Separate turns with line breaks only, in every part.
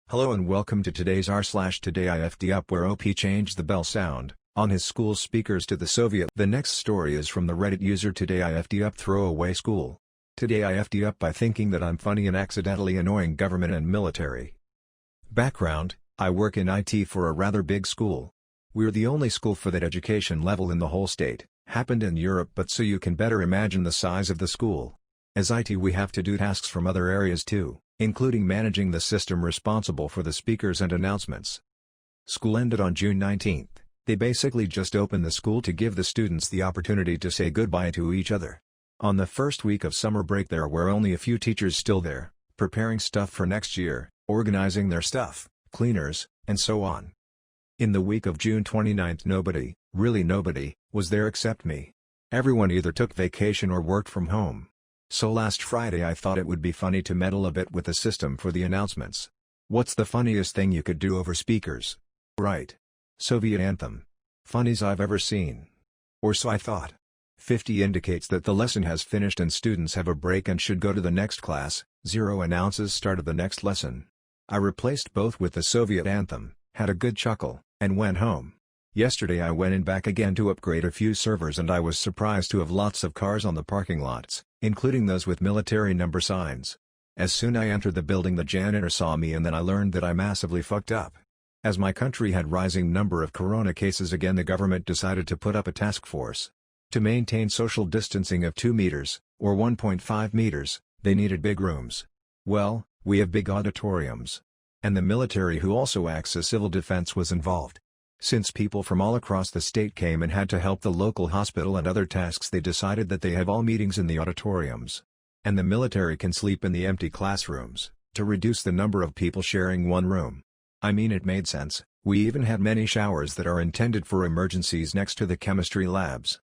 Hello and welcome to today's r/today I FD up, where OP changed the bell sound on his school speakers to the Soviet. The next story is from the Reddit user Today I FD up throwaway school. Today I FD up by thinking that I'm funny and accidentally annoying government and military. Background: I work in IT for a rather big school. We're the only school for that education level in the whole state. Happened in Europe, but so you can better imagine the size of the school. As IT we have to do tasks from other areas too, including managing the system responsible for the speakers and announcements. School ended on June 19th. They basically just opened the school to give the students the opportunity to say goodbye to each other. On the first week of summer break there were only a few teachers still there, preparing stuff for next year, organizing their stuff, cleaners, and so on. In the week of June 29th nobody, really nobody, was there except me. Everyone either took vacation or worked from home. So last Friday I thought it would be funny to meddle a bit with the system for the announcements. What's the funniest thing you could do over speakers? Right. Soviet Anthem. Funniest I've ever seen. Or so I thought. 50 indicates that the lesson has finished and students have a break and should go to the next class. 0 announces start of the next lesson. I replaced both with the Soviet Anthem, had a good chuckle, and went home. Yesterday I went in back again to upgrade a few servers and I was surprised to have lots of cars on the parking lots, including those with military number signs. As soon as I entered the building the janitor saw me and then I learned that I massively fucked up. As my country had rising number of corona cases again, the government decided to put up a task force. To maintain social distancing of 2 meters, or 1.5 meters, they needed big rooms. Well, we have big auditoriums. And the military, who also acts as civil defense, was involved. Since people from all across the state came and had to help the local hospital and other tasks, they decided that they have all meetings in the auditoriums. And the military can sleep in the empty classrooms, to reduce the number of people sharing one room. I mean, it made sense. We even had many showers that are intended for emergencies next to the chemistry labs.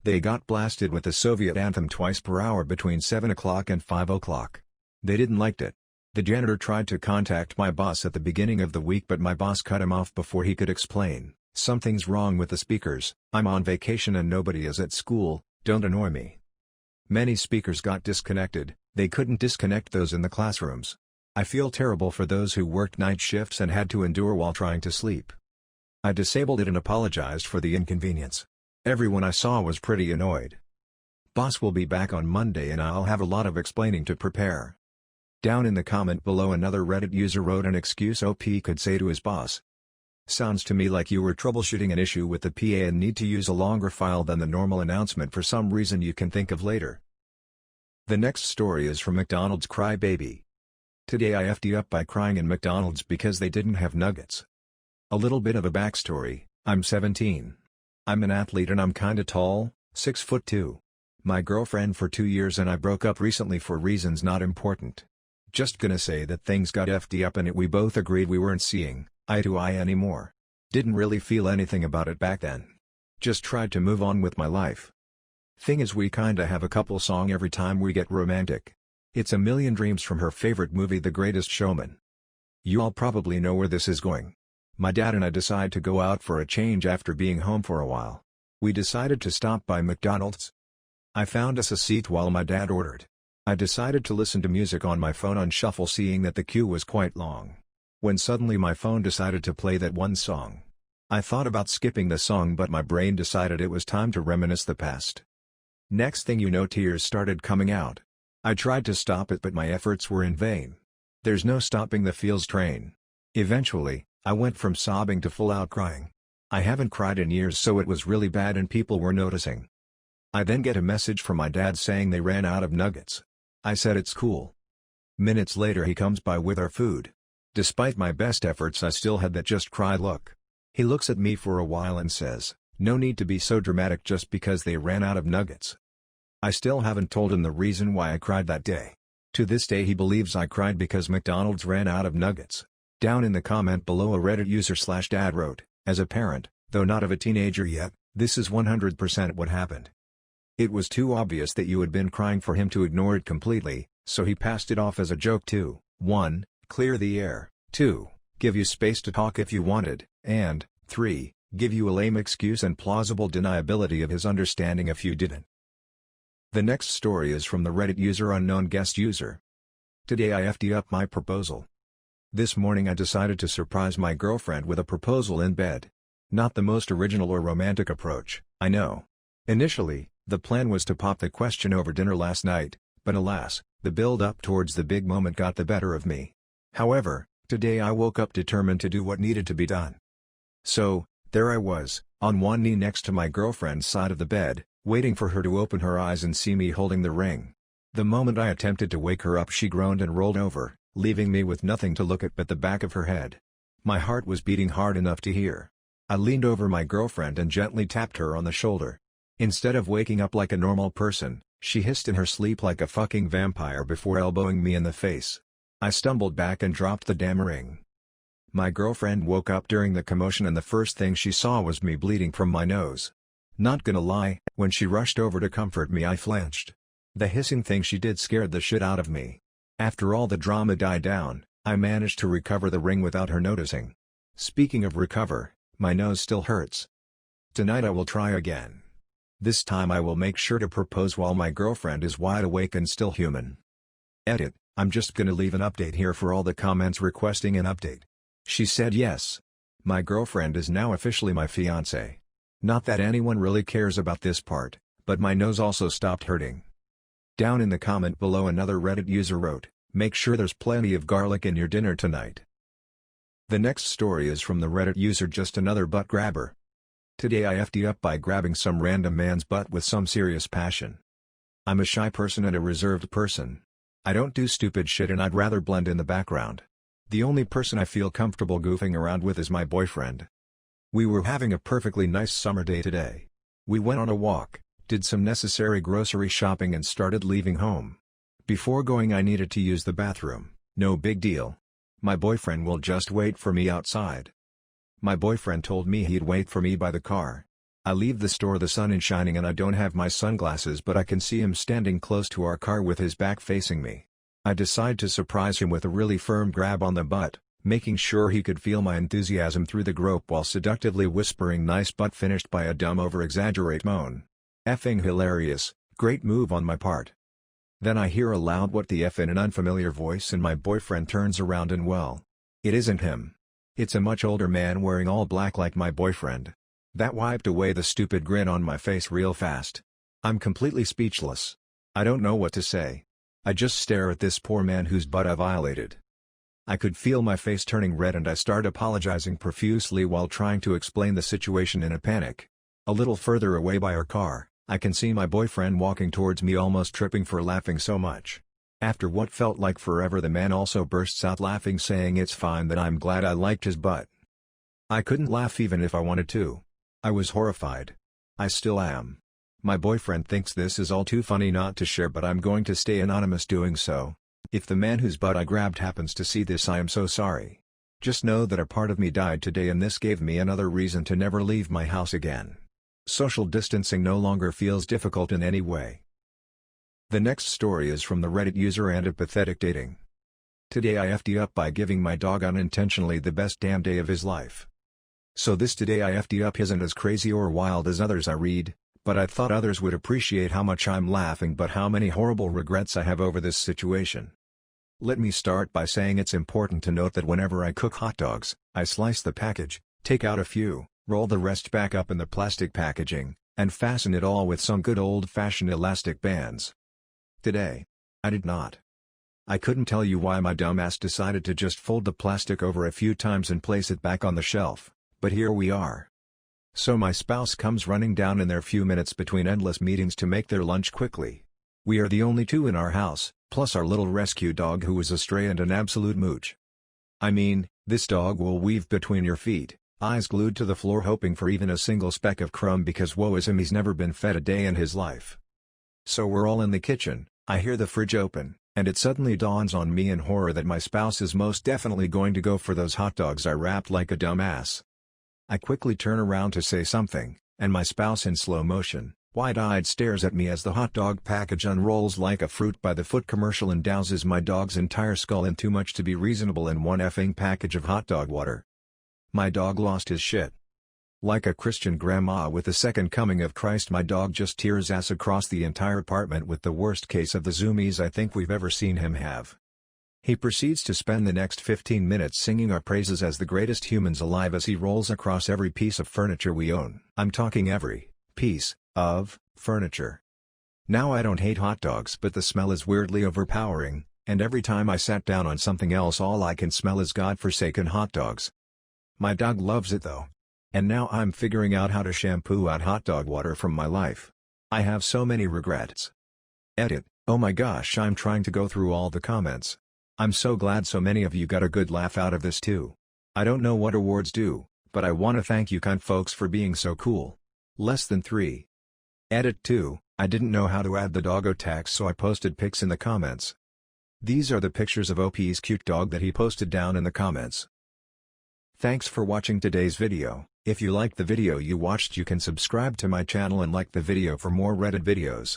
They got blasted with the Soviet Anthem twice per hour between 7 o'clock and 5 o'clock. They didn't like it. The janitor tried to contact my boss at the beginning of the week, but my boss cut him off before he could explain. Something's wrong with the speakers. I'm on vacation and nobody is at school, don't annoy me. Many speakers got disconnected. They couldn't disconnect those in the classrooms. I feel terrible for those who worked night shifts and had to endure while trying to sleep. I disabled it and apologized for the inconvenience. Everyone I saw was pretty annoyed. Boss will be back on Monday and I'll have a lot of explaining to prepare. Down in the comment below another Reddit user wrote an excuse OP could say to his boss. Sounds to me like you were troubleshooting an issue with the PA and need to use a longer file than the normal announcement for some reason you can think of later. The next story is from McDonald's Crybaby. Today I FD up by crying in McDonald's because they didn't have nuggets. A little bit of a backstory: I'm 17. I'm an athlete and I'm kinda tall, 6'2". My girlfriend for 2 years and I broke up recently for reasons not important. Just gonna say that things got FD up and we both agreed we weren't seeing eye to eye anymore. Didn't really feel anything about it back then. Just tried to move on with my life. Thing is, we kinda have a couple song every time we get romantic. It's A Million Dreams from her favorite movie The Greatest Showman. You all probably know where this is going. My dad and I decide to go out for a change after being home for a while. We decided to stop by McDonald's. I found us a seat while my dad ordered. I decided to listen to music on my phone on shuffle, seeing that the queue was quite long. When suddenly my phone decided to play that one song. I thought about skipping the song, but my brain decided it was time to reminisce the past. Next thing you know, tears started coming out. I tried to stop it, but my efforts were in vain. There's no stopping the feels train. Eventually, I went from sobbing to full-out crying. I haven't cried in years, so it was really bad and people were noticing. I then get a message from my dad saying they ran out of nuggets. I said it's cool. Minutes later he comes by with our food. Despite my best efforts I still had that just cry look. He looks at me for a while and says, "No need to be so dramatic just because they ran out of nuggets." I still haven't told him the reason why I cried that day. To this day he believes I cried because McDonald's ran out of nuggets. Down in the comment below a Reddit user /dad wrote, "As a parent, though not of a teenager yet, this is 100% what happened. It was too obvious that you had been crying for him to ignore it completely, so he passed it off as a joke to 1. Clear the air, 2. Give you space to talk if you wanted, and 3. Give you a lame excuse and plausible deniability of his understanding if you didn't." The next story is from the Reddit user Unknown Guest User. Today I FD up my proposal. This morning I decided to surprise my girlfriend with a proposal in bed. Not the most original or romantic approach, I know. Initially, the plan was to pop the question over dinner last night, but alas, the build-up towards the big moment got the better of me. However, today I woke up determined to do what needed to be done. So, there I was, on one knee next to my girlfriend's side of the bed, waiting for her to open her eyes and see me holding the ring. The moment I attempted to wake her up, she groaned and rolled over, leaving me with nothing to look at but the back of her head. My heart was beating hard enough to hear. I leaned over my girlfriend and gently tapped her on the shoulder. Instead of waking up like a normal person, she hissed in her sleep like a fucking vampire before elbowing me in the face. I stumbled back and dropped the damn ring. My girlfriend woke up during the commotion and the first thing she saw was me bleeding from my nose. Not gonna lie, when she rushed over to comfort me I flinched. The hissing thing she did scared the shit out of me. After all the drama died down, I managed to recover the ring without her noticing. Speaking of recover, my nose still hurts. Tonight I will try again. This time I will make sure to propose while my girlfriend is wide awake and still human. Edit, I'm just gonna leave an update here for all the comments requesting an update. She said yes. My girlfriend is now officially my fiancé. Not that anyone really cares about this part, but my nose also stopped hurting. Down in the comment below another Reddit user wrote, "Make sure there's plenty of garlic in your dinner tonight." The next story is from the Reddit user Just Another Butt Grabber. Today I FD up by grabbing some random man's butt with some serious passion. I'm a shy person and a reserved person. I don't do stupid shit and I'd rather blend in the background. The only person I feel comfortable goofing around with is my boyfriend. We were having a perfectly nice summer day today. We went on a walk, did some necessary grocery shopping and started leaving home. Before going I needed to use the bathroom, no big deal. My boyfriend will just wait for me outside. My boyfriend told me he'd wait for me by the car. I leave the store, the sun is shining and I don't have my sunglasses, but I can see him standing close to our car with his back facing me. I decide to surprise him with a really firm grab on the butt, making sure he could feel my enthusiasm through the grope while seductively whispering "nice butt," finished by a dumb over-exaggerate moan. Effing hilarious, great move on my part. Then I hear a loud "what the F" in an unfamiliar voice and my boyfriend turns around and well, it isn't him. It's a much older man wearing all black like my boyfriend. That wiped away the stupid grin on my face real fast. I'm completely speechless. I don't know what to say. I just stare at this poor man whose butt I violated. I could feel my face turning red and I start apologizing profusely while trying to explain the situation in a panic. A little further away by our car, I can see my boyfriend walking towards me almost tripping for laughing so much. After what felt like forever the man also bursts out laughing saying it's fine, that I'm glad I liked his butt. I couldn't laugh even if I wanted to. I was horrified. I still am. My boyfriend thinks this is all too funny not to share, but I'm going to stay anonymous doing so. If the man whose butt I grabbed happens to see this, I am so sorry. Just know that a part of me died today and this gave me another reason to never leave my house again. Social distancing no longer feels difficult in any way. The next story is from the Reddit user And a Pathetic Dating. Today I FD up by giving my dog unintentionally the best damn day of his life. So this Today I FD up isn't as crazy or wild as others I read, but I thought others would appreciate how much I'm laughing but how many horrible regrets I have over this situation. Let me start by saying it's important to note that whenever I cook hot dogs, I slice the package, take out a few, roll the rest back up in the plastic packaging, and fasten it all with some good old-fashioned elastic bands. Today, I did not. I couldn't tell you why my dumbass decided to just fold the plastic over a few times and place it back on the shelf, but here we are. So my spouse comes running down in their few minutes between endless meetings to make their lunch quickly. We are the only two in our house, plus our little rescue dog who is a stray and an absolute mooch. I mean, this dog will weave between your feet, eyes glued to the floor hoping for even a single speck of crumb because woe is him, he's never been fed a day in his life. So we're all in the kitchen, I hear the fridge open, and it suddenly dawns on me in horror that my spouse is most definitely going to go for those hot dogs I wrapped like a dumbass. I quickly turn around to say something, and my spouse in slow motion, wide-eyed stares at me as the hot dog package unrolls like a fruit by the foot commercial and douses my dog's entire skull in too much to be reasonable in one effing package of hot dog water. My dog lost his shit. Like a Christian grandma with the second coming of Christ, my dog just tears ass across the entire apartment with the worst case of the zoomies I think we've ever seen him have. He proceeds to spend the next 15 minutes singing our praises as the greatest humans alive as he rolls across every piece of furniture we own. I'm talking every piece of furniture. Now I don't hate hot dogs, but the smell is weirdly overpowering, and every time I sat down on something else all I can smell is godforsaken hot dogs. My dog loves it though. And now I'm figuring out how to shampoo out hot dog water from my life. I have so many regrets. Edit. Oh my gosh, I'm trying to go through all the comments. I'm so glad so many of you got a good laugh out of this too. I don't know what awards do, but I want to thank you kind folks for being so cool. Less than 3. Edit 2. I didn't know how to add the doggo tags, so I posted pics in the comments. These are the pictures of OP's cute dog that he posted down in the comments. Thanks for watching today's video. If you liked the video you watched, you can subscribe to my channel and like the video for more Reddit videos.